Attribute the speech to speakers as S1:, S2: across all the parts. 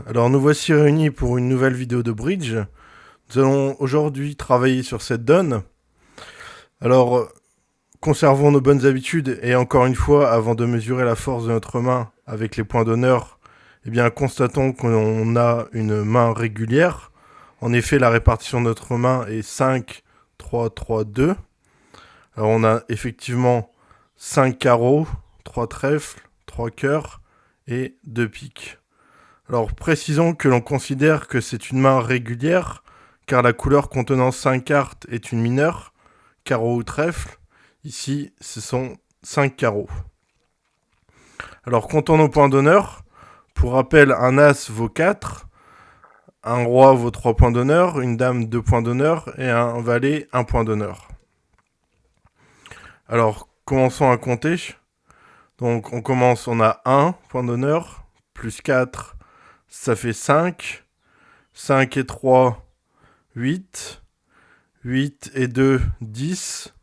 S1: Alors nous voici réunis pour une nouvelle vidéo de bridge. Nous allons aujourd'hui travailler sur cette donne. Alors conservons nos bonnes habitudes et encore une fois, avant de mesurer la force de notre main avec les points d'honneur, eh bien constatons qu'on a une main régulière. En effet, la répartition de notre main est 5, 3, 3, 2. Alors on a effectivement 5 carreaux, 3 trèfles, 3 cœurs et 2 piques. Alors précisons que l'on considère que c'est une main régulière, car la couleur contenant 5 cartes est une mineure, carreau ou trèfle. Ici, ce sont 5 carreaux. Alors comptons nos points d'honneur. Pour rappel, un as vaut 4, un roi vaut 3 points d'honneur, une dame 2 points d'honneur et un valet 1 point d'honneur. Alors commençons à compter. Donc on a 1 point d'honneur, plus 4, ça fait 5. 5 et 3, 8. 8 et 2, 10.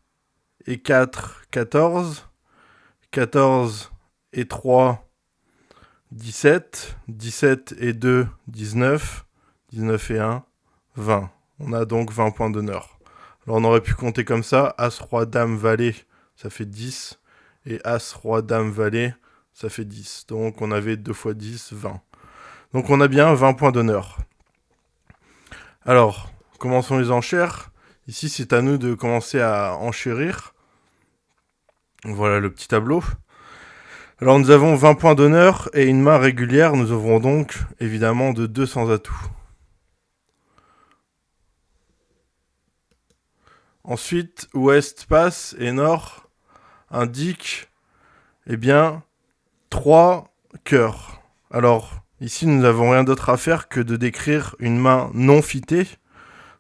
S1: Et 4, 14. 14 et 3, 17. 17 et 2, 19. 19 et 1, 20. On a donc 20 points d'honneur. Alors on aurait pu compter comme ça. As, roi, dame, valet, ça fait 10. Et As, roi, dame, valet, ça fait 10. Donc on avait 2 fois 10, 20. Donc on a bien 20 points d'honneur. Alors, commençons les enchères. Ici, c'est à nous de commencer à enchérir. Voilà le petit tableau. Alors, nous avons 20 points d'honneur et une main régulière. Nous ouvrons donc, évidemment, de 2 sans atout. Ensuite, ouest passe et nord indique, eh bien, 3 cœurs. Alors, ici, nous n'avons rien d'autre à faire que de décrire une main non fitée.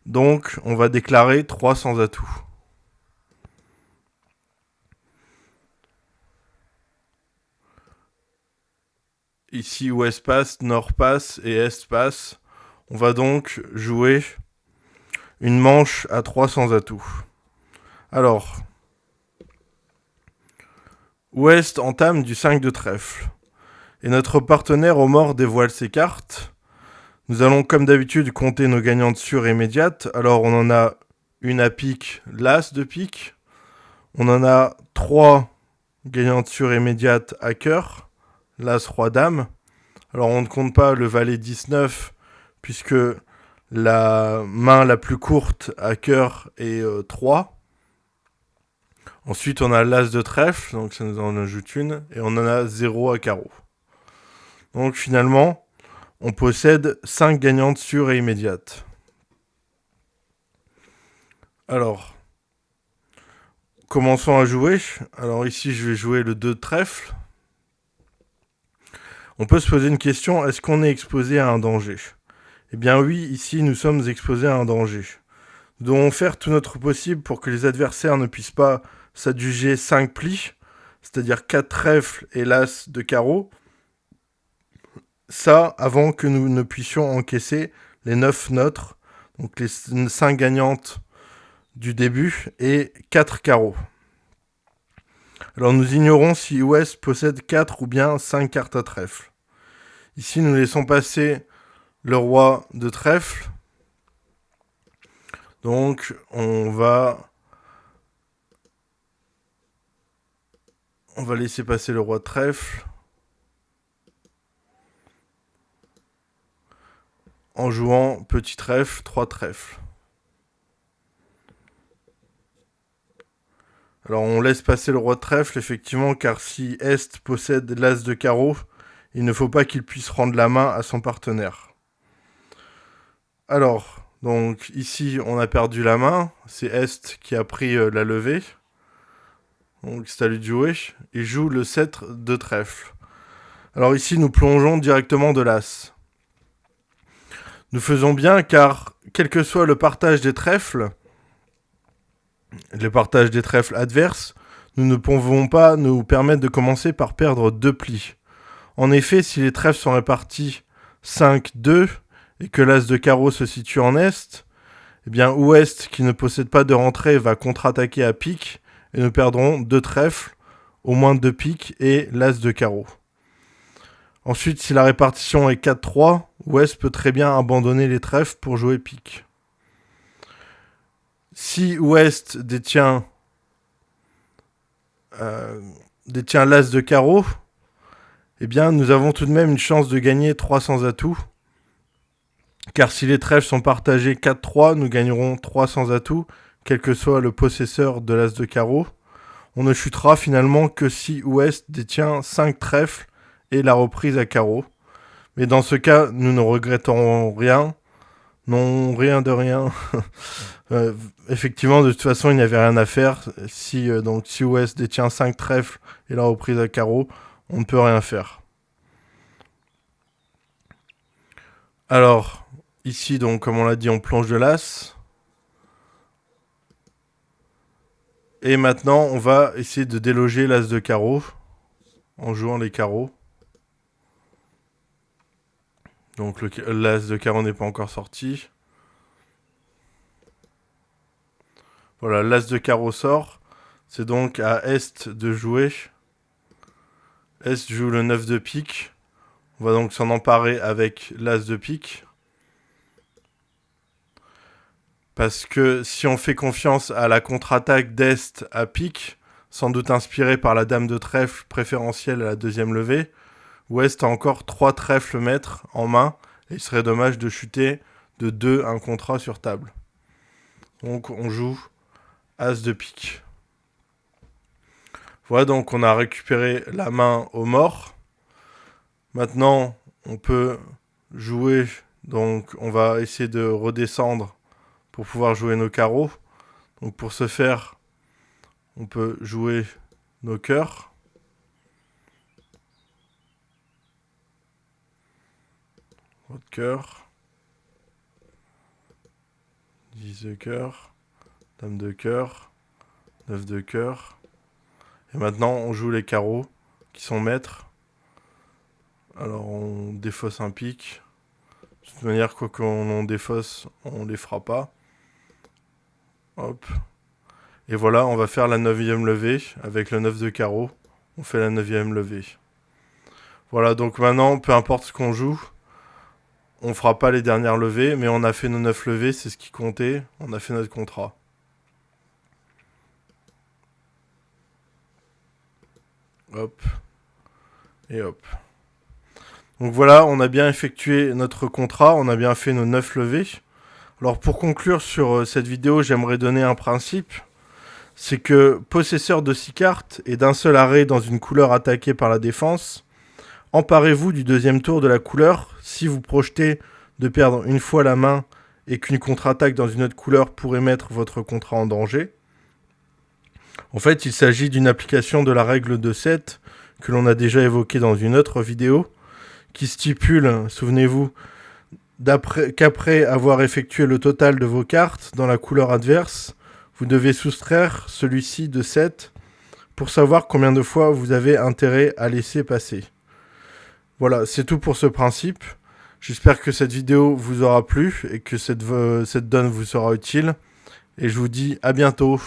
S1: Donc, on va déclarer 3 sans atout. Ici, ouest passe, nord passe et est passe. On va donc jouer une manche à 3 sans atout. Alors, ouest entame du 5 de trèfle. Et notre partenaire au mort dévoile ses cartes. Nous allons comme d'habitude compter nos gagnantes sûres et immédiates. Alors on en a une à pique, l'as de pique. On en a 3 gagnantes sûres et immédiates à cœur, l'as, roi, dame. Alors on ne compte pas le valet 19 puisque la main la plus courte à cœur est 3. Ensuite on a l'as de trèfle, donc ça nous en ajoute une. Et on en a 0 à carreau. Donc finalement, on possède 5 gagnantes sûres et immédiates. Alors, commençons à jouer. Alors ici, je vais jouer le 2 de trèfle. On peut se poser une question, est-ce qu'on est exposé à un danger ? Eh bien oui, ici, nous sommes exposés à un danger. Nous devons faire tout notre possible pour que les adversaires ne puissent pas s'adjuger 5 plis, c'est-à-dire 4 trèfles et l'as de carreau. Ça, avant que nous ne puissions encaisser les 9 nôtres, donc les 5 gagnantes du début et 4 carreaux. Alors nous ignorons si ouest possède 4 ou bien 5 cartes à trèfle. Ici, nous laissons passer le roi de trèfle. Donc, on va laisser passer le roi de trèfle. En jouant petit trèfle, 3 trèfles. Alors on laisse passer le roi de trèfle, effectivement, car si Est possède l'as de carreau, il ne faut pas qu'il puisse rendre la main à son partenaire. Alors, donc ici on a perdu la main, c'est Est qui a pris la levée. Donc c'est à lui de jouer. Il joue le 7 de trèfle. Alors ici nous plongeons directement de l'as. Nous faisons bien car, quel que soit le partage des trèfles adverses, nous ne pouvons pas nous permettre de commencer par perdre 2 plis. En effet, si les trèfles sont répartis 5-2 et que l'as de carreau se situe en est, eh bien ouest, qui ne possède pas de rentrée, va contre-attaquer à pique et nous perdrons 2 trèfles, au moins 2 piques et l'as de carreau. Ensuite, si la répartition est 4-3, Ouest peut très bien abandonner les trèfles pour jouer pique. Si Ouest détient l'as de carreau, eh bien, nous avons tout de même une chance de gagner 300 atouts. Car si les trèfles sont partagés 4-3, nous gagnerons 300 atouts, quel que soit le possesseur de l'as de carreau. On ne chutera finalement que si Ouest détient 5 trèfles et la reprise à carreau. Mais dans ce cas, nous ne regretterons rien. Non, rien de rien. Effectivement, de toute façon, il n'y avait rien à faire. Si Ouest détient 5 trèfles et la reprise à carreau, on ne peut rien faire. Alors, ici, donc, comme on l'a dit, on plonge de l'as. Et maintenant, on va essayer de déloger l'as de carreau en jouant les carreaux. Donc l'as de carreau n'est pas encore sorti. Voilà, l'as de carreau sort. C'est donc à Est de jouer. Est joue le 9 de pique. On va donc s'en emparer avec l'as de pique. Parce que si on fait confiance à la contre-attaque d'Est à pique, sans doute inspirée par la dame de trèfle préférentielle à la deuxième levée, Ouest a encore 3 trèfles maîtres en main, et il serait dommage de chuter de 2 un contrat sur table. Donc on joue As de pique. Voilà, donc on a récupéré la main au mort. Maintenant, on peut jouer, donc on va essayer de redescendre pour pouvoir jouer nos carreaux. Donc pour ce faire, on peut jouer nos cœurs. Votre cœur. 10 de cœur. Dame de cœur. 9 de cœur. Et maintenant, on joue les carreaux qui sont maîtres. Alors, on défausse un pique. De toute manière, quoi qu'on défausse, on les fera pas. Hop. Et voilà, on va faire la 9e levée avec le 9 de carreau. On fait la 9e levée. Voilà, donc maintenant, peu importe ce qu'on joue, on fera pas les dernières levées, mais on a fait nos 9 levées, c'est ce qui comptait. On a fait notre contrat. Hop. Et hop. Donc voilà, on a bien effectué notre contrat, on a bien fait nos 9 levées. Alors pour conclure sur cette vidéo, j'aimerais donner un principe. C'est que possesseur de 6 cartes et d'un seul arrêt dans une couleur attaquée par la défense, emparez-vous du deuxième tour de la couleur si vous projetez de perdre une fois la main et qu'une contre-attaque dans une autre couleur pourrait mettre votre contrat en danger. En fait, il s'agit d'une application de la règle de 7 que l'on a déjà évoquée dans une autre vidéo qui stipule, souvenez-vous, qu'après avoir effectué le total de vos cartes dans la couleur adverse, vous devez soustraire celui-ci de 7 pour savoir combien de fois vous avez intérêt à laisser passer. Voilà, c'est tout pour ce principe. J'espère que cette vidéo vous aura plu et que cette donne vous sera utile. Et je vous dis à bientôt.